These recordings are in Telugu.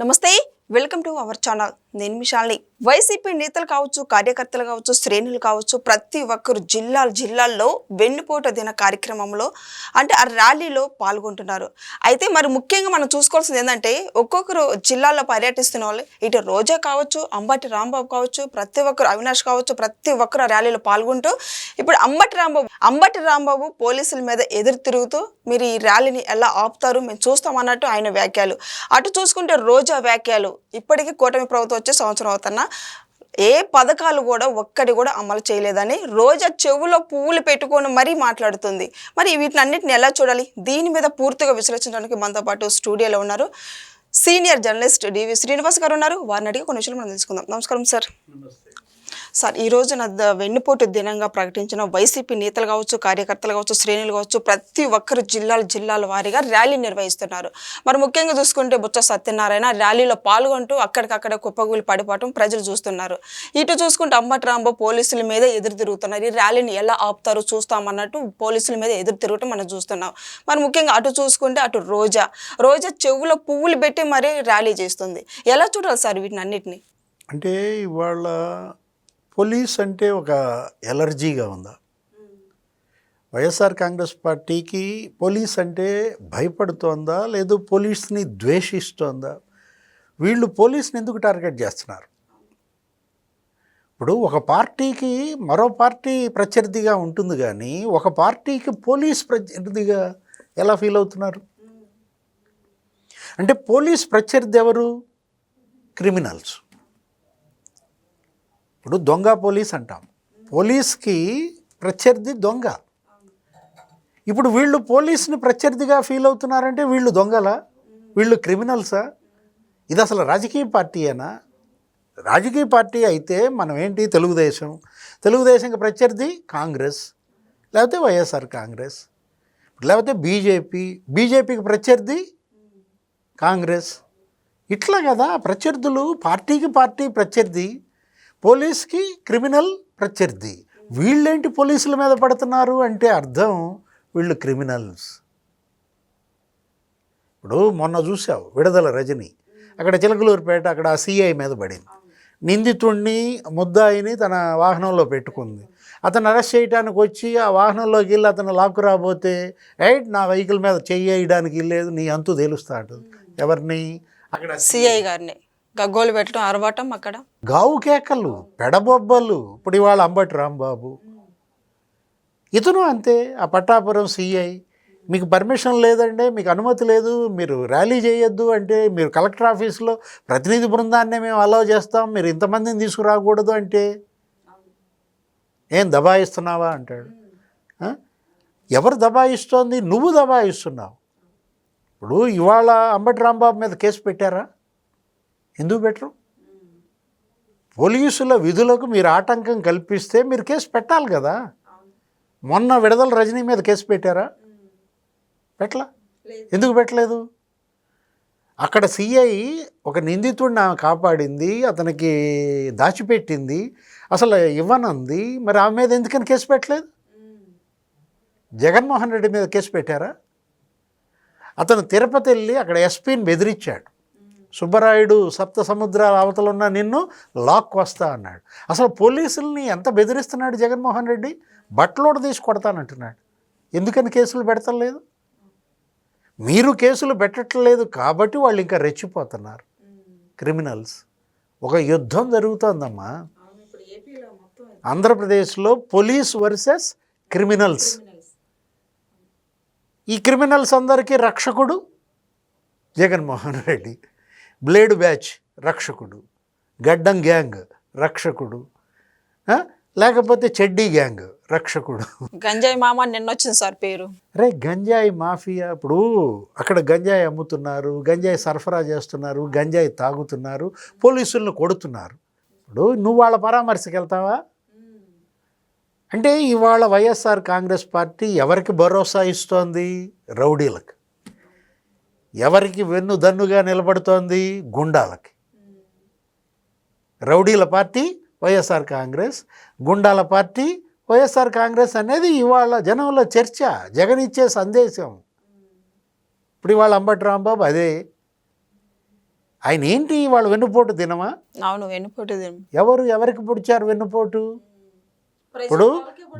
నమస్తే, వెల్కమ్ టు అవర్ ఛానల్. నేను మీ శాలిని. వైసీపీ నేతలు కావచ్చు, కార్యకర్తలు కావచ్చు, శ్రేణులు కావచ్చు, ప్రతి ఒక్కరు జిల్లాల్లో వెన్నుపోట దిన కార్యక్రమంలో అంటే ఆ ర్యాలీలో పాల్గొంటున్నారు. అయితే మరి ముఖ్యంగా మనం చూసుకోవాల్సింది ఏంటంటే ఒక్కొక్కరు జిల్లాల్లో పర్యటిస్తున్న వాళ్ళు ఇటు రోజా కావచ్చు, అంబటి రాంబాబు కావచ్చు, ప్రతి ఒక్కరు అవినాష్ కావచ్చు, ప్రతి ఒక్కరు ఆ ర్యాలీలో పాల్గొంటూ ఇప్పుడు అంబటి రాంబాబు పోలీసుల మీద ఎదురు తిరుగుతూ మీరు ఈ ర్యాలీని ఎలా ఆపుతారు మేము చూస్తామన్నట్టు ఆయన వ్యాఖ్యలు. అటు చూసుకుంటే రోజా వ్యాఖ్యలు ఇప్పటికీ కూటమి ప్రభుత్వం వచ్చే సంవత్సరం అవుతున్నా ఏ పథకాలు కూడా ఒక్కటి కూడా అమలు చేయలేదని రోజా చెవులో పువ్వులు పెట్టుకొని మరీ మాట్లాడుతుంది. మరి వీటిని అన్నిటిని ఎలా చూడాలి? దీని మీద పూర్తిగా విశ్లేషించడానికి మనతో పాటు స్టూడియోలో ఉన్నారు సీనియర్ జర్నలిస్ట్ డివి శ్రీనివాస్ గారు ఉన్నారు. వారిని అడిగి కొన్ని విషయాలు మనం తెలుసుకుందాం. నమస్కారం సార్. సార్, ఈ రోజున వెన్నుపోటు దినంగా ప్రకటించిన వైసీపీ నేతలు కావచ్చు, కార్యకర్తలు కావచ్చు, శ్రేణులు కావచ్చు, ప్రతి ఒక్కరు జిల్లాల వారీగా ర్యాలీ నిర్వహిస్తున్నారు. మరి ముఖ్యంగా చూసుకుంటే బొత్స సత్యనారాయణ ర్యాలీలో పాల్గొంటూ అక్కడికక్కడ కుప్పగూలి పడిపోవటం ప్రజలు చూస్తున్నారు. ఇటు చూసుకుంటే అంబటి రాంబాబు పోలీసుల మీద ఎదురు తిరుగుతున్నారు. ఈ ర్యాలీని ఎలా ఆపుతారో చూస్తామన్నట్టు పోలీసుల మీద ఎదురు తిరగటం మనం చూస్తున్నాం. మరి ముఖ్యంగా అటు చూసుకుంటే అటు రోజా చెవులో పువ్వులు పెట్టి మరీ ర్యాలీ చేస్తుంది. ఎలా చూడాలి సార్ వీటిని అన్నిటిని? అంటే ఇవాళ పోలీస్ అంటే ఒక ఎలర్జీగా ఉందా? వైఎస్ఆర్ కాంగ్రెస్ పార్టీకి పోలీస్ అంటే భయపడుతోందా, లేదు పోలీస్ని ద్వేషిస్తోందా? వీళ్ళు పోలీస్ని ఎందుకు టార్గెట్ చేస్తున్నారు? ఇప్పుడు ఒక పార్టీకి మరో పార్టీ ప్రత్యర్థిగా ఉంటుంది, కానీ ఒక పార్టీకి పోలీస్ ప్రత్యర్థిగా ఎలా ఫీల్ అవుతున్నారు? అంటే పోలీస్ ప్రత్యర్థి ఎవరు? క్రిమినల్స్. ఇప్పుడు దొంగ పోలీస్ అంటాం. పోలీస్కి ప్రత్యర్థి దొంగ. ఇప్పుడు వీళ్ళు పోలీస్ని ప్రత్యర్థిగా ఫీల్ అవుతున్నారంటే వీళ్ళు దొంగలా? వీళ్ళు క్రిమినల్సా? ఇది అసలు రాజకీయ పార్టీయేనా? రాజకీయ పార్టీ అయితే మనం ఏంటి? తెలుగుదేశంకి ప్రత్యర్థి కాంగ్రెస్, లేకపోతే వైఎస్ఆర్ కాంగ్రెస్, లేకపోతే బీజేపీకి ప్రత్యర్థి కాంగ్రెస్. ఇట్లా కదా ప్రత్యర్థులు. పార్టీకి పార్టీ ప్రత్యర్థి, పోలీస్కి క్రిమినల్ ప్రత్యర్థి. వీళ్ళేంటి పోలీసుల మీద పడుతున్నారు అంటే అర్థం వీళ్ళు క్రిమినల్స్. ఇప్పుడు మొన్న చూసావు విడుదల రజని అక్కడ చిలకలూరుపేట అక్కడ సిఐ మీద పడింది. నిందితుడిని ముద్దాయిని తన వాహనంలో పెట్టుకుంది. అతను అరెస్ట్ చేయడానికి వచ్చి ఆ వాహనంలోకి వెళ్ళి అతను లాక్కు రాబోతే నా వెహికల్ మీద చెయ్యడానికి లేదు, నీ అంతు తెలుస్తాడు. ఎవరిని? అక్కడ సిఐ గారిని గగ్గోలు పెట్టడం, అరవటం, అక్కడ గావు కేకలు, పెడబొబ్బలు. ఇప్పుడు ఇవాళ అంబటి రాంబాబు ఇతను అంతే. ఆ పట్టాపురం సిఐ మీకు పర్మిషన్ లేదంటే, మీకు అనుమతి లేదు, మీరు ర్యాలీ చేయొద్దు అంటే, మీరు కలెక్టర్ ఆఫీస్లో ప్రతినిధి బృందాన్నే మేము అలౌ చేస్తాం, మీరు ఇంతమందిని తీసుకురాకూడదు అంటే ఏం దబాయిస్తున్నావా అంటాడు. ఎవరు దబాయిస్తోంది? నువ్వు దబాయిస్తున్నావు. ఇప్పుడు ఇవాళ అంబటి రాంబాబు మీద కేసు పెట్టారా? ఎందుకు పెట్టరు? పోలీసుల విధులకు మీరు ఆటంకం కల్పిస్తే మీరు కేసు పెట్టాలి కదా. మొన్న విడుదల రజనీ మీద కేసు పెట్టారా? పెట్టలా. ఎందుకు పెట్టలేదు? అక్కడ సిఐ ఒక నిందితుడిని ఆమె కాపాడింది, అతనికి దాచిపెట్టింది, అసలు ఇవ్వనంది. మరి ఆమె మీద ఎందుకని కేసు పెట్టలేదు? జగన్మోహన్ రెడ్డి మీద కేసు పెట్టారా? అతను తిరుపతి వెళ్ళి అక్కడ ఎస్పీని బెదిరించాడు. సుబ్బరాయుడు సప్త సముద్రాల అవతల ఉన్న నిన్ను లాక్కు వస్తా అన్నాడు. అసలు పోలీసుల్ని ఎంత బెదిరిస్తున్నాడు జగన్మోహన్ రెడ్డి? బట్టలోడు తీసి కొడతానంటున్నాడు. ఎందుకని కేసులు పెడతలేదు? మీరు కేసులు పెట్టట్లేదు కాబట్టి వాళ్ళు ఇంకా రెచ్చిపోతున్నారు. క్రిమినల్స్. ఒక యుద్ధం జరుగుతోందమ్మా ఆంధ్రప్రదేశ్లో, పోలీస్ వర్సెస్ క్రిమినల్స్. ఈ క్రిమినల్స్ అందరికీ రక్షకుడు జగన్మోహన్ రెడ్డి. బ్లేడు బ్యాచ్ రక్షకుడు, గడ్డం గ్యాంగ్ రక్షకుడు, లేకపోతే చెడ్డీ గ్యాంగ్ రక్షకుడు. గంజాయి మామ నిన్నొచ్చింది సార్ పేరు. గంజాయి మాఫియా. ఇప్పుడు అక్కడ గంజాయి అమ్ముతున్నారు, గంజాయి సరఫరా చేస్తున్నారు, గంజాయి తాగుతున్నారు, పోలీసులను కొడుతున్నారు. ఇప్పుడు నువ్వు వాళ్ళ పరామర్శకి వెళ్తావా? అంటే ఇవాళ వైఎస్ఆర్ కాంగ్రెస్ పార్టీ ఎవరికి భరోసా ఇస్తోంది? రౌడీలకు. ఎవరికి వెన్నుదన్నుగా నిలబడుతోంది? గుండాలకి. రౌడీల పార్టీ వైఎస్ఆర్ కాంగ్రెస్, గుండాల పార్టీ వైఎస్ఆర్ కాంగ్రెస్ అనేది ఇవాళ జనంలో చర్చ, జగన్ ఇచ్చే సందేశం. ఇప్పుడు ఇవాళ అంబటి రాంబాబు ఆయన ఏంటి వాళ్ళు వెన్నుపోటు దినమా? అవును, వెన్నుపోటు దినం. ఎవరికి పొడిచారు వెన్నుపోటు? ఇప్పుడు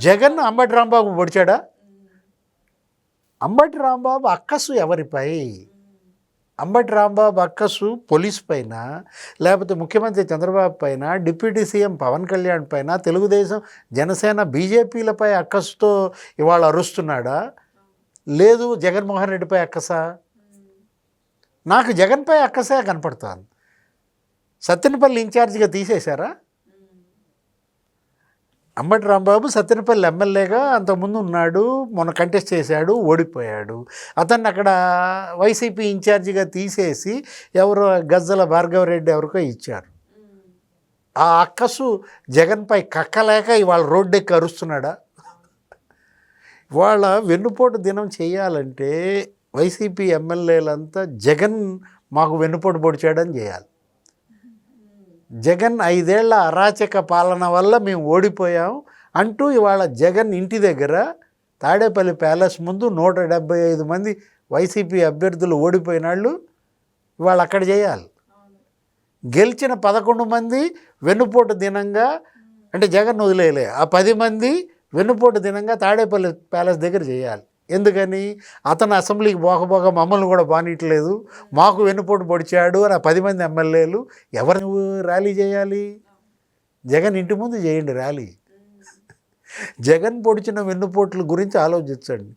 జగన్ అంబటి రాంబాబు పొడిచాడా? అంబటి రాంబాబు అక్కసు ఎవరిపై? అంబటి రాంబాబు అక్కసు పోలీస్ పైన, లేకపోతే ముఖ్యమంత్రి చంద్రబాబు పైన, డిప్యూటీ సీఎం పవన్ కళ్యాణ్ పైన, తెలుగుదేశం జనసేన బీజేపీలపై అక్కసుతో ఇవాళ అరుస్తున్నాడా? లేదు జగన్మోహన్ రెడ్డిపై అక్కసా? నాకు జగన్పై అక్కసే కనపడుతాను. సత్తెనపల్లి ఇన్ఛార్జిగా తీసేశారా? అంబటి రాంబాబు సత్తెనపల్లి ఎమ్మెల్యేగా అంతకుముందు ఉన్నాడు, మొన్న కంటెస్ట్ చేశాడు, ఓడిపోయాడు. అతన్ని అక్కడ వైసీపీ ఇన్ఛార్జిగా తీసేసి ఎవరో గజ్జల భార్గవరెడ్డి ఎవరికో ఇచ్చారు. ఆ అక్కసు జగన్పై కక్కలేక ఇవాళ రోడ్డెక్కి అరుస్తున్నాడా? ఇవాళ వెన్నుపోటు దినం చేయాలంటే వైసీపీ ఎమ్మెల్యేలంతా జగన్ మాకు వెన్నుపోటు పొడిచాడని చేయాలి. జగన్ 5 ఏళ్ల అరాచక పాలన వల్ల మేము ఓడిపోయాం అంటూ ఇవాళ జగన్ ఇంటి దగ్గర తాడేపల్లి ప్యాలెస్ ముందు 175 మంది వైసీపీ అభ్యర్థులు ఓడిపోయినాళ్ళు ఇవాళ అక్కడ చేయాలి. గెలిచిన 11 మంది వెన్నుపోటు దినంగా, అంటే జగన్ వదిలేయలే, ఆ 10 మంది వెన్నుపోటు దినంగా తాడేపల్లి ప్యాలెస్ దగ్గర చేయాలి. ఎందుకని? అతను అసెంబ్లీకి పోకపోగా మమ్మల్ని కూడా బానిట్లేదు, మాకు వెన్నుపోటు పొడిచాడు అని ఆ 10 మంది ఎమ్మెల్యేలు ఎవరు ర్యాలీ చేయాలి? జగన్ ఇంటి ముందు చేయండి ర్యాలీ. జగన్ పొడిచిన వెన్నుపోట్ల గురించి ఆలోచించండి.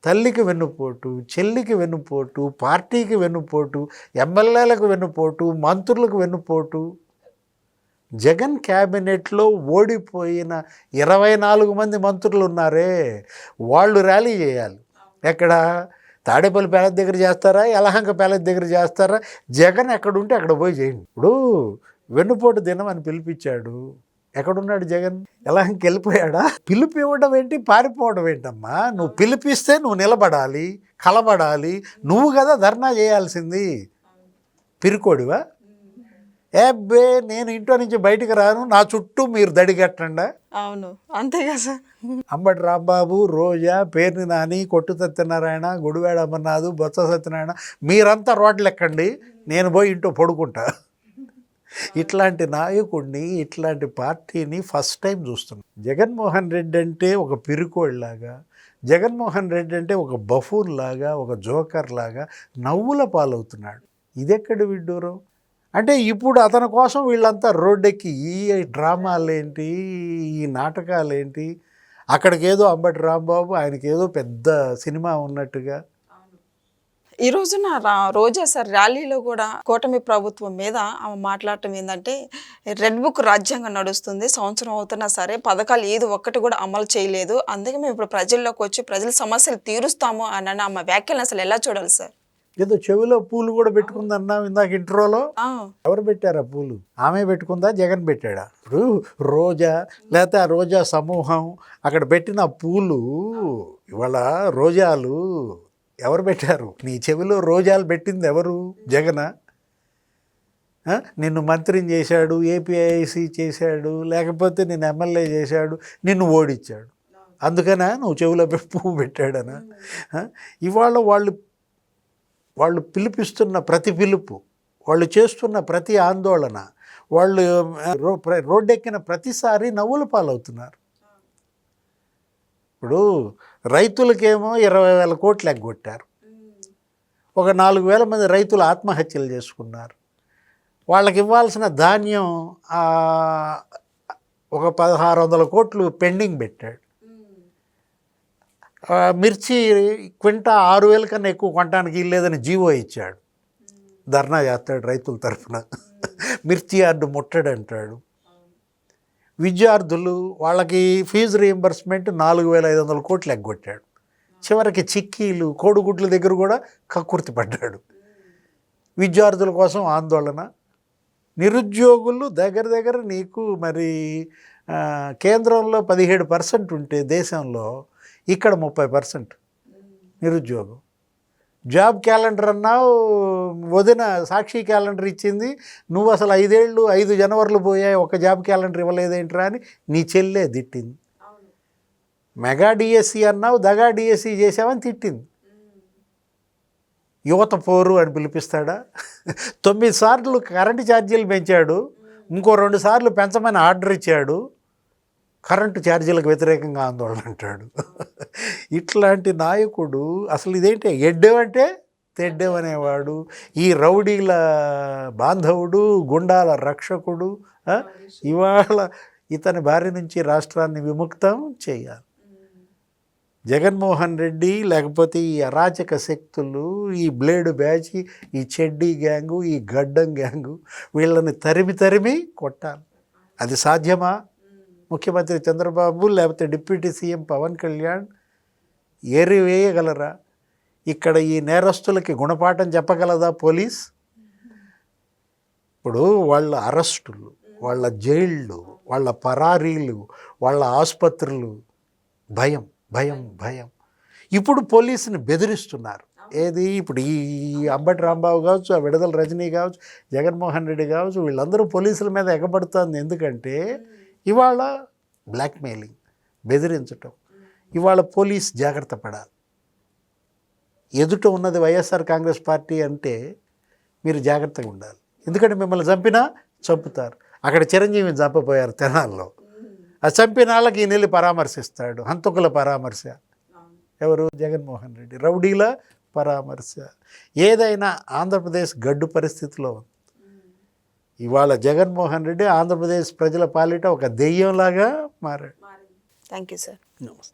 తల్లికి వెన్నుపోటు, చెల్లికి వెన్నుపోటు, పార్టీకి వెన్నుపోటు, ఎమ్మెల్యేలకు వెన్నుపోటు, మంత్రులకు వెన్నుపోటు. జగన్ క్యాబినెట్లో ఓడిపోయిన 24 మంది మంత్రులు ఉన్నారే, వాళ్ళు ర్యాలీ చేయాలి. ఎక్కడ? తాడేపల్లి ప్యాలెస్ దగ్గర చేస్తారా, యలహంక ప్యాలెస్ దగ్గర చేస్తారా? జగన్ ఎక్కడుంటే అక్కడ పోయి చేయండి. ఇప్పుడు వెన్నుపోటు దినం అని పిలిపించాడు, ఎక్కడున్నాడు జగన్? యలహంకి వెళ్ళిపోయాడా? పిలుపు ఇవ్వడం ఏంటి, పారిపోవడం ఏంటమ్మా? నువ్వు పిలిపిస్తే నువ్వు నిలబడాలి, కలబడాలి, నువ్వు కదా ధర్నా చేయాల్సింది. పిరుకోడివా? ఏబ్బే నేను ఇంట్లో నుంచి బయటికి రాను, నా చుట్టూ మీరు దడిగట్టండా? అవును, అంతేగా సార్. అంబటి రాంబాబు, రోజా, పేర్ని నాని, కొట్టు సత్యనారాయణ, గుడివాడ అమర్నాథ్, బొత్స సత్యనారాయణ మీరంతా రోడ్లు ఎక్కండి, నేను పోయి ఇంట్లో పడుకుంటా. ఇట్లాంటి నాయకుడిని, ఇట్లాంటి పార్టీని ఫస్ట్ టైం చూస్తున్నాం. జగన్మోహన్ రెడ్డి అంటే ఒక పిరుకోళ్ళలాగా, జగన్మోహన్ రెడ్డి అంటే ఒక బఫూన్ లాగా, ఒక జోకర్ లాగా నవ్వుల పాలవుతున్నాడు. ఇదెక్కడి విడ్డూరం? అంటే ఇప్పుడు అతని కోసం వీళ్ళంతా రోడ్డెక్కి ఈ డ్రామాలేంటి, ఈ నాటకాలేంటి? అక్కడికేదో అంబటి రాంబాబు, ఆయనకేదో పెద్ద సినిమా ఉన్నట్టుగా. ఈ రోజున రోజా సార్ ర్యాలీలో కూడా కూటమి ప్రభుత్వం మీద ఆమె మాట్లాడటం ఏంటంటే, రెడ్ బుక్ రాజ్యాంగం నడుస్తుంది, సంవత్సరం అవుతున్నా సరే పథకాలు ఏది ఒక్కటి కూడా అమలు చేయలేదు, అందుకే మేము ఇప్పుడు ప్రజల్లోకి వచ్చి ప్రజల సమస్యలు తీరుస్తాము అని ఆమె వ్యాఖ్యలను అసలు ఎలా చూడాలి సార్? ఏదో చెవిలో పూలు కూడా పెట్టుకుందన్నా ఇందాక ఇంట్రోలో. ఆ, ఎవరు పెట్టారా పూలు? ఆమె పెట్టుకుందా, జగన్ పెట్టాడా? ఇప్పుడు రోజా లేకపోతే ఆ రోజా సమూహం అక్కడ పెట్టిన పూలు, ఇవాళ రోజాలు ఎవరు పెట్టారు? నీ చెవిలో రోజాలు పెట్టింది ఎవరు? జగనా? నిన్ను మంత్రిని చేశాడు, ఏపీఐసి చేశాడు, లేకపోతే నిన్ను ఎమ్మెల్యే చేశాడు, నిన్ను ఓడించాడు, అందుకనా నువ్వు చెవిలో పువ్వు పెట్టాడనా? ఇవాళ వాళ్ళు పిలిపిస్తున్న ప్రతి పిలుపు, వాళ్ళు చేస్తున్న ప్రతి ఆందోళన, వాళ్ళు రోడ్డెక్కిన ప్రతిసారి నవ్వుల పాలవుతున్నారు. ఇప్పుడు రైతులకేమో 20,000 కోట్లు ఎగ్గొట్టారు, ఒక 4,000 మంది రైతులు ఆత్మహత్యలు చేసుకున్నారు. వాళ్ళకి ఇవ్వాల్సిన ధాన్యం ఒక 1,600 కోట్లు పెండింగ్ పెట్టాడు. మిర్చి క్వింటా 6,000 కన్నా ఎక్కువ కొనడానికి ఇల్లేదని జీవో ఇచ్చాడు. ధర్నా చేస్తాడు రైతుల తరఫున, మిర్చి యార్డు ముట్టడంటాడు. విద్యార్థులు వాళ్ళకి ఫీజు రీయింబర్స్మెంట్ 4,500 కోట్లు ఎగ్గొట్టాడు. చివరికి చిక్కీలు, కోడిగుడ్ల దగ్గర కూడా కక్కుర్తి పడ్డాడు. విద్యార్థుల కోసం ఆందోళన. నిరుద్యోగులు దగ్గర నీకు మరి కేంద్రంలో 17% ఉంటే దేశంలో, ఇక్కడ 30% నిరుద్యోగం. జాబ్ క్యాలెండర్ అన్నావు, వదిన సాక్షి క్యాలెండర్ ఇచ్చింది, నువ్వు అసలు 5 జనవరిలు పోయాయి, ఒక జాబ్ క్యాలెండర్ ఇవ్వలేదేంట్రా అని నీ చెల్లే తిట్టింది. మెగా డిఎస్సి అన్నావు, దగా డిఎస్సి చేసావని తిట్టింది. యువత పోరు అని పిలిపిస్తాడా? 9 సార్లు కరెంటు ఛార్జీలు పెంచాడు, ఇంకో 2 సార్లు పెంచమని ఆర్డర్ ఇచ్చాడు, కరెంటు ఛార్జీలకు వ్యతిరేకంగా ఆందోళన అంటాడు. ఇట్లాంటి నాయకుడు అసలు ఇదేంటి? ఎడ్డేవంటే తెడ్డేవనేవాడు, ఈ రౌడీల బాంధవుడు, గుండాల రక్షకుడు. ఇవాళ ఇతని బారి నుంచి రాష్ట్రాన్ని విముక్తం చేయాలి. జగన్మోహన్ రెడ్డి లేకపోతే ఈ అరాచక శక్తులు, ఈ బ్లేడు బ్యాచ్, ఈ చెడ్డీ గ్యాంగు, ఈ గడ్డం గ్యాంగు, వీళ్ళని తరిమి కొట్టాలి. అది సాధ్యమా? ముఖ్యమంత్రి చంద్రబాబు లేకపోతే డిప్యూటీ సీఎం పవన్ కళ్యాణ్ ఏరివేయగలరా? ఇక్కడ ఈ నేరస్తులకి గుణపాఠం చెప్పగలదా పోలీస్? ఇప్పుడు వాళ్ళ అరెస్టులు, వాళ్ళ జైళ్ళు, వాళ్ళ పరారీలు, వాళ్ళ ఆసుపత్రులు, భయం భయం భయం. ఇప్పుడు పోలీసుని బెదిరిస్తున్నారు. ఏది? ఇప్పుడు ఈ అంబటి రాంబాబు కావచ్చు, ఆ విడుదల రజనీ కావచ్చు, జగన్మోహన్ రెడ్డి కావచ్చు, వీళ్ళందరూ పోలీసుల మీద ఎగబడుతుంది. ఎందుకంటే ఇవాళ బ్లాక్మెయిలింగ్, బెదిరించటం. ఇవాళ పోలీస్ జాగ్రత్త పడాలి. ఎదుట ఉన్నది వైఎస్ఆర్ కాంగ్రెస్ పార్టీ అంటే మీరు జాగ్రత్తగా ఉండాలి. ఎందుకంటే మిమ్మల్ని చంపినా చంపుతారు. అక్కడ చిరంజీవిని చంపపోయారు తెనాల్లో. ఆ చంపిన వాళ్ళకి ఈయన వెళ్ళి పరామర్శిస్తాడు. హంతకుల పరామర్శ ఎవరు? జగన్మోహన్ రెడ్డి. రౌడీల పరామర్శ. ఏదైనా ఆంధ్రప్రదేశ్ గడ్డు పరిస్థితిలో ఉంది. ఇవాళ జగన్మోహన్ రెడ్డి ఆంధ్రప్రదేశ్ ప్రజల పాలిట ఒక దెయ్యంలాగా మారాడు. Thank you sir. నమస్తే.